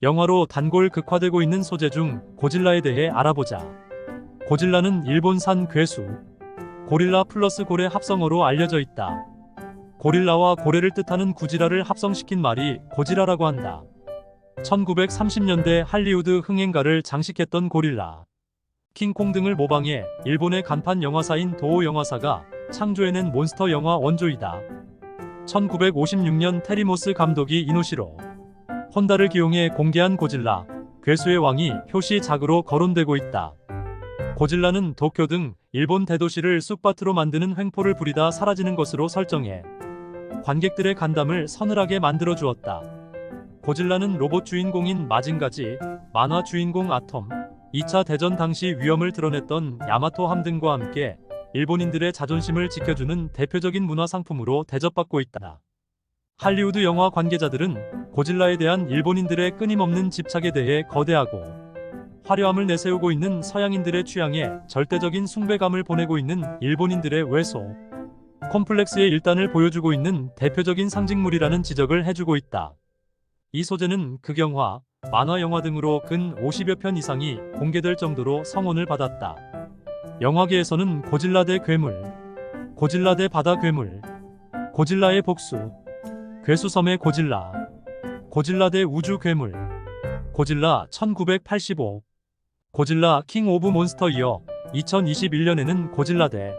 영화로 단골 극화되고 있는 소재 중 고질라에 대해 알아보자. 고질라는 일본산 괴수, 고릴라 플러스 고래 합성어로 알려져 있다. 고릴라와 고래를 뜻하는 구지라를 합성시킨 말이 고지라라고 한다. 1930년대 할리우드 흥행가를 장식했던 고릴라, 킹콩 등을 모방해 일본의 간판 영화사인 도오 영화사가 창조해낸 몬스터 영화 원조이다. 1956년 테리모스 감독이 이노시로 혼다를 기용해 공개한 고질라, 괴수의 왕이 표시작으로 거론되고 있다. 고질라는 도쿄 등 일본 대도시를 쑥밭으로 만드는 횡포를 부리다 사라지는 것으로 설정해 관객들의 간담을 서늘하게 만들어 주었다. 고질라는 로봇 주인공인 마징가지, 만화 주인공 아톰, 2차 대전 당시 위험을 드러냈던 야마토함 등과 함께 일본인들의 자존심을 지켜주는 대표적인 문화 상품으로 대접받고 있다. 할리우드 영화 관계자들은 고질라에 대한 일본인들의 끊임없는 집착에 대해 거대하고 화려함을 내세우고 있는 서양인들의 취향에 절대적인 숭배감을 보내고 있는 일본인들의 왜소 콤플렉스의 일단을 보여주고 있는 대표적인 상징물이라는 지적을 해주고 있다. 이 소재는 극영화, 만화 영화 등으로 근 50여 편 이상이 공개될 정도로 성원을 받았다. 영화계에서는 고질라 대 괴물, 고질라 대 바다 괴물, 고질라의 복수, 괴수섬의 고질라, 고질라 대 우주 괴물, 고질라 1985, 고질라 킹 오브 몬스터 이어 2021년에는 고질라 대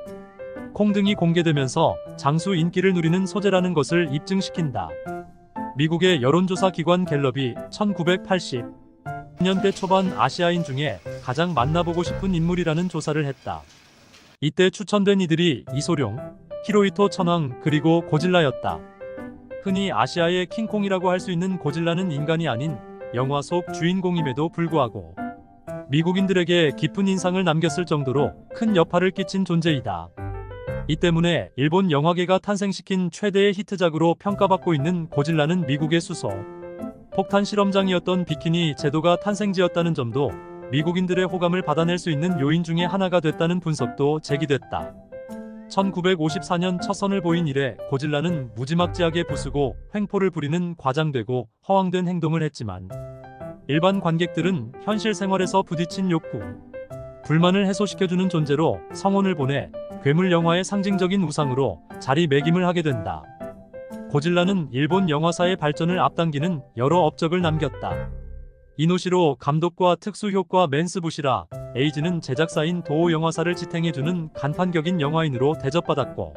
콩 등이 공개되면서 장수 인기를 누리는 소재라는 것을 입증시킨다. 미국의 여론조사 기관 갤럽이 1980년대 초반 아시아인 중에 가장 만나보고 싶은 인물이라는 조사를 했다. 이때 추천된 이들이 이소룡, 히로히토 천황 그리고 고질라였다. 흔히 아시아의 킹콩이라고 할 수 있는 고질라는 인간이 아닌 영화 속 주인공임에도 불구하고 미국인들에게 깊은 인상을 남겼을 정도로 큰 여파를 끼친 존재이다. 이 때문에 일본 영화계가 탄생시킨 최대의 히트작으로 평가받고 있는 고질라는 미국의 수소 폭탄 실험장이었던 비키니 제도가 탄생지였다는 점도 미국인들의 호감을 받아낼 수 있는 요인 중에 하나가 됐다는 분석도 제기됐다. 1954년 첫 선을 보인 이래 고질라는 무지막지하게 부수고 횡포를 부리는 과장되고 허황된 행동을 했지만 일반 관객들은 현실 생활에서 부딪힌 욕구, 불만을 해소시켜주는 존재로 성원을 보내 괴물 영화의 상징적인 우상으로 자리매김을 하게 된다. 고질라는 일본 영화사의 발전을 앞당기는 여러 업적을 남겼다. 이노시로 감독과 특수효과 맨스 부시라, 에이즈는 제작사인 도오 영화사를 지탱해주는 간판격인 영화인으로 대접받았고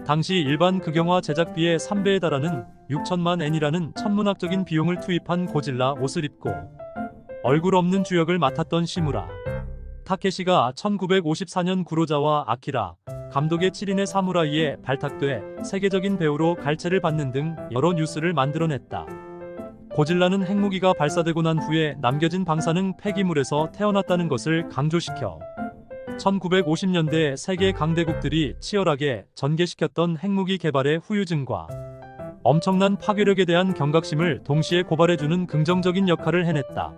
당시 일반 극영화 제작비의 3배에 달하는 6천만 엔이라는 천문학적인 비용을 투입한 고질라 옷을 입고 얼굴 없는 주역을 맡았던 시무라 타케시가 1954년 구로자와 아키라 감독의 7인의 사무라이에 발탁돼 세계적인 배우로 갈채를 받는 등 여러 뉴스를 만들어냈다. 고질라는 핵무기가 발사되고 난 후에 남겨진 방사능 폐기물에서 태어났다는 것을 강조시켜 1950년대 세계 강대국들이 치열하게 전개시켰던 핵무기 개발의 후유증과 엄청난 파괴력에 대한 경각심을 동시에 고발해주는 긍정적인 역할을 해냈다.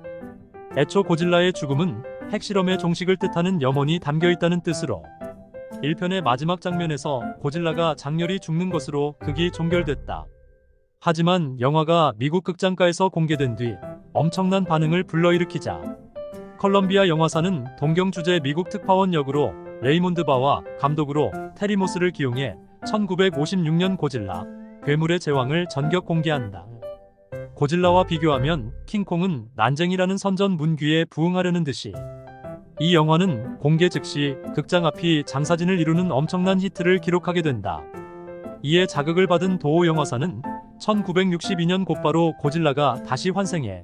애초 고질라의 죽음은 핵실험의 종식을 뜻하는 염원이 담겨있다는 뜻으로 1편의 마지막 장면에서 고질라가 장렬히 죽는 것으로 극이 종결됐다. 하지만 영화가 미국 극장가에서 공개된 뒤 엄청난 반응을 불러일으키자 컬럼비아 영화사는 동경 주재 미국 특파원 역으로 레이몬드 바와 감독으로 테리모스를 기용해 1956년 고질라, 괴물의 제왕을 전격 공개한다. 고질라와 비교하면 킹콩은 난쟁이라는 선전 문귀에 부응하려는 듯이 이 영화는 공개 즉시 극장 앞이 장사진을 이루는 엄청난 히트를 기록하게 된다. 이에 자극을 받은 도오 영화사는 1962년 곧바로 고질라가 다시 환생해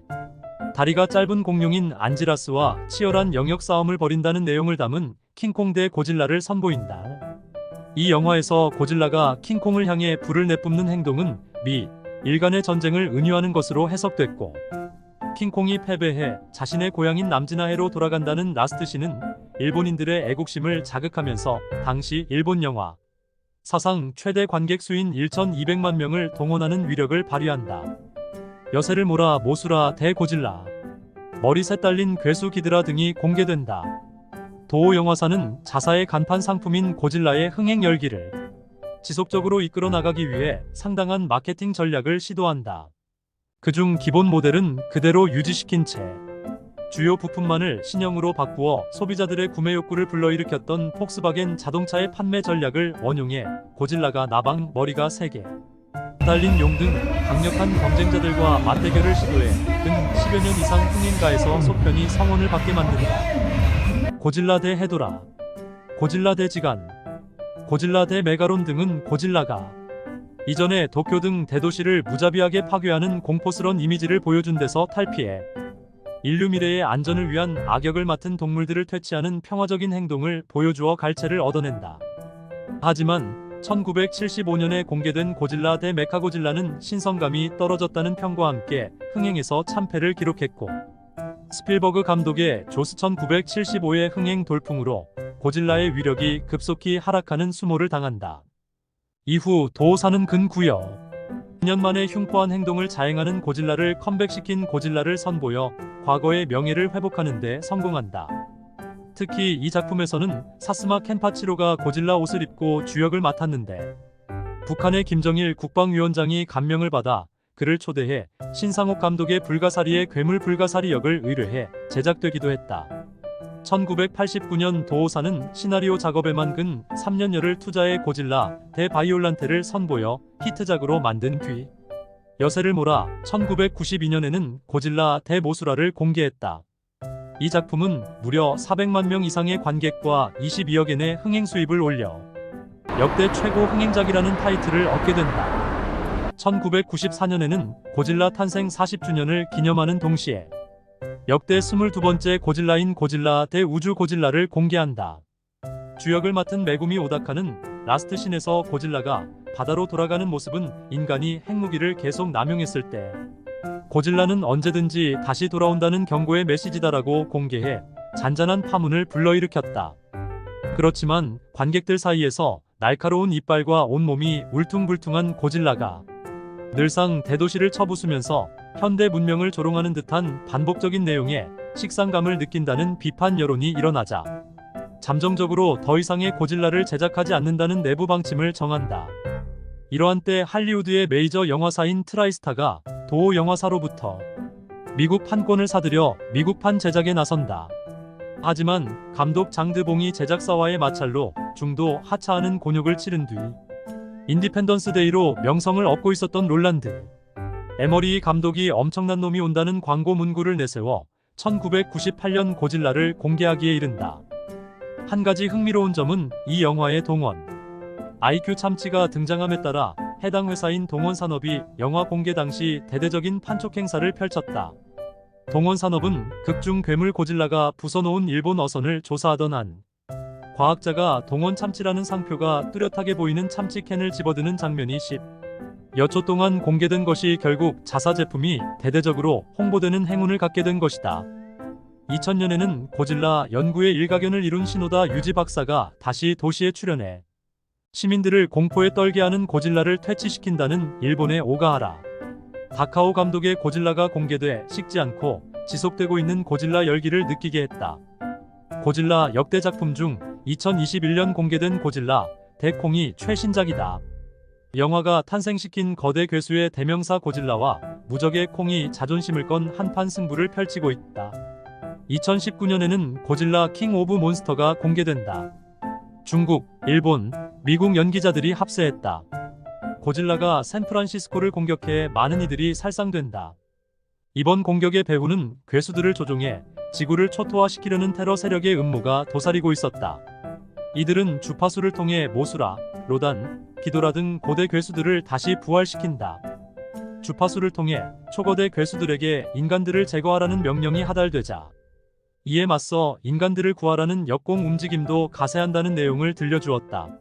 다리가 짧은 공룡인 안지라스와 치열한 영역 싸움을 벌인다는 내용을 담은 킹콩 대 고질라를 선보인다. 이 영화에서 고질라가 킹콩을 향해 불을 내뿜는 행동은 미, 일 간의 전쟁을 은유하는 것으로 해석됐고 킹콩이 패배해 자신의 고향인 남진아해로 돌아간다는 라스트 씬은 일본인들의 애국심을 자극하면서 당시 일본 영화 사상 최대 관객 수인 1,200만 명을 동원하는 위력을 발휘한다. 여세를 몰아 모수라 대 고질라, 머리셋 달린 괴수 기드라 등이 공개된다. 도오 영화사는 자사의 간판 상품인 고질라의 흥행 열기를 지속적으로 이끌어 나가기 위해 상당한 마케팅 전략을 시도한다. 그중 기본 모델은 그대로 유지시킨 채 주요 부품만을 신형으로 바꾸어 소비자들의 구매 욕구를 불러일으켰던 폭스바겐 자동차의 판매 전략을 원용해 고질라가 나방 머리가 3개 달린 용 등 강력한 경쟁자들과 맞대결을 시도해 근 10여 년 이상 흥행가에서 속편이 성원을 받게 만든다. 고질라 대 헤도라, 고질라 대 지간, 고질라 대 메가론 등은 고질라가 이전에 도쿄 등 대도시를 무자비하게 파괴하는 공포스런 이미지를 보여준 데서 탈피해 인류 미래의 안전을 위한 악역을 맡은 동물들을 퇴치하는 평화적인 행동을 보여주어 갈채를 얻어낸다. 하지만 1975년에 공개된 고질라 대 메카고질라는 신선감이 떨어졌다는 평과 함께 흥행에서 참패를 기록했고 스필버그 감독의 조스 1975의 흥행 돌풍으로 고질라의 위력이 급속히 하락하는 수모를 당한다. 이후 도오사는 근 9년 만에 흉포한 행동을 자행하는 고질라를 컴백시킨 고질라를 선보여 과거의 명예를 회복하는 데 성공한다. 특히 이 작품에서는 사스마 켄파치로가 고질라 옷을 입고 주역을 맡았는데 북한의 김정일 국방위원장이 감명을 받아 그를 초대해 신상옥 감독의 불가사리의 괴물 불가사리 역을 의뢰해 제작되기도 했다. 1989년 도오사는 시나리오 작업에만 근 3년여를 투자해 고질라 대 바이올란테를 선보여 히트작으로 만든 뒤 여세를 몰아 1992년에는 고질라 대 모수라를 공개했다. 이 작품은 무려 400만 명 이상의 관객과 22억엔의 흥행 수입을 올려 역대 최고 흥행작이라는 타이틀을 얻게 된다. 1994년에는 고질라 탄생 40주년을 기념하는 동시에 역대 22번째 고질라인 고질라 대 우주 고질라를 공개한다. 주역을 맡은 메구미 오다카는 라스트 씬에서 고질라가 바다로 돌아가는 모습은 인간이 핵무기를 계속 남용했을 때 고질라는 언제든지 다시 돌아온다는 경고의 메시지다라고 공개해 잔잔한 파문을 불러일으켰다. 그렇지만 관객들 사이에서 날카로운 이빨과 온몸이 울퉁불퉁한 고질라가 늘상 대도시를 쳐부수면서 현대 문명을 조롱하는 듯한 반복적인 내용에 식상감을 느낀다는 비판 여론이 일어나자 잠정적으로 더 이상의 고질라를 제작하지 않는다는 내부 방침을 정한다. 이러한 때 할리우드의 메이저 영화사인 트라이스타가 도오 영화사로부터 미국 판권을 사들여 미국판 제작에 나선다. 하지만 감독 장드봉이 제작사와의 마찰로 중도 하차하는 곤욕을 치른 뒤 인디펜던스 데이로 명성을 얻고 있었던 롤란드 에머리 감독이 엄청난 놈이 온다는 광고 문구를 내세워 1998년 고질라를 공개하기에 이른다. 한 가지 흥미로운 점은 이 영화의 동원 IQ 참치가 등장함에 따라 해당 회사인 동원산업이 영화 공개 당시 대대적인 판촉 행사를 펼쳤다. 동원산업은 극중 괴물 고질라가 부숴놓은 일본 어선을 조사하던 한 과학자가 동원 참치라는 상표가 뚜렷하게 보이는 참치캔을 집어드는 장면이 10여 초 동안 공개된 것이 결국 자사 제품이 대대적으로 홍보되는 행운을 갖게 된 것이다. 2000년에는 고질라 연구에 일가견을 이룬 시노다 유지 박사가 다시 도시에 출연해 시민들을 공포에 떨게 하는 고질라를 퇴치시킨다는 일본의 오가하라 다카오 감독의 고질라가 공개돼 식지 않고 지속되고 있는 고질라 열기를 느끼게 했다. 고질라 역대 작품 중 2021년 공개된 고질라 대콩이 최신작이다. 영화가 탄생시킨 거대 괴수의 대명사 고질라와 무적의 콩이 자존심을 건 한판 승부를 펼치고 있다. 2019년에는 고질라 킹 오브 몬스터가 공개된다. 중국, 일본, 미국 연기자들이 합세했다. 고질라가 샌프란시스코를 공격해 많은 이들이 살상된다. 이번 공격의 배후는 괴수들을 조종해 지구를 초토화시키려는 테러 세력의 음모가 도사리고 있었다. 이들은 주파수를 통해 모수라, 로단, 기도라 등 고대 괴수들을 다시 부활시킨다. 주파수를 통해 초거대 괴수들에게 인간들을 제거하라는 명령이 하달되자 이에 맞서 인간들을 구하라는 역공 움직임도 가세한다는 내용을 들려주었다.